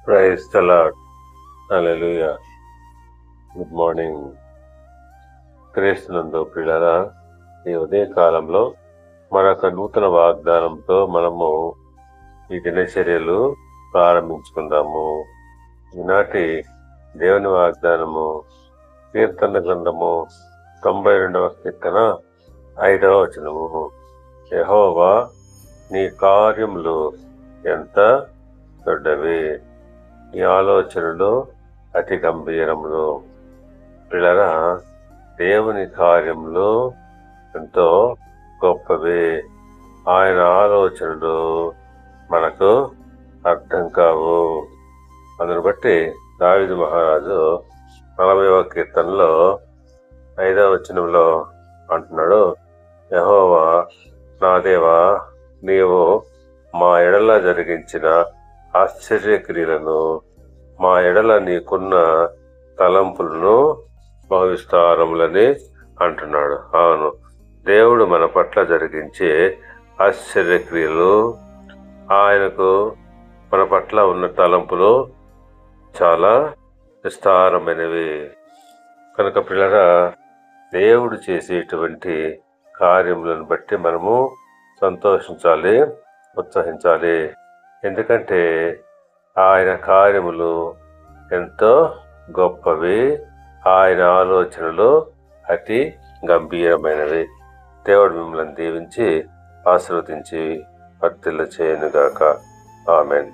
Praise the Lord. Hallelujah. Good morning. క్రీస్తునందు ప్రియులారా, ఈ ఉదయ కాలంలో మరొక నూతన వాగ్దానంతో మనము ఈ దినచర్యలు ప్రారంభించుకుందాము. ఈనాటి దేవుని వాగ్దానము కీర్తన గ్రంథము 92వ కీర్తన 5వ వచనము. యెహోవా, నీ కార్యములు ఎంత దొడ్డవి, నీ ఆలోచనలు అతి గంభీరములు. పిల్లరా, దేవుని కార్యములు ఎంతో గొప్పవి. ఆయన ఆలోచనలు మనకు అర్థం కావు. అందును బట్టి దావీదు మహారాజు 40వ కీర్తనలో 5వ వచనంలో అంటున్నాడు, యెహోవా నా దేవా, నీవు మా ఎడల జరిగించిన ఆశ్చర్యక్రియలను, మా ఎడల నీకున్న తలంపులను బహువిస్తారములని అంటున్నాడు. అవును, దేవుడు మన పట్ల జరిగించే ఆశ్చర్యక్రియలు, ఆయనకు మన పట్ల ఉన్న తలంపులు చాలా విస్తారమైనవి. కనుక పిల్లరా, దేవుడు చేసేటువంటి కార్యములను బట్టి మనము సంతోషించాలి, ఉత్సహించాలి. ఎందుకంటే ఆయన కార్యములు ఎంతో గొప్పవి, ఆయన ఆలోచనలు అతి గంభీరమైనవి. దేవుడు మిమ్మల్ని దీవించి ఆశీర్వదించి వర్ధిల్ల చేయనుగాక. ఆమేన్.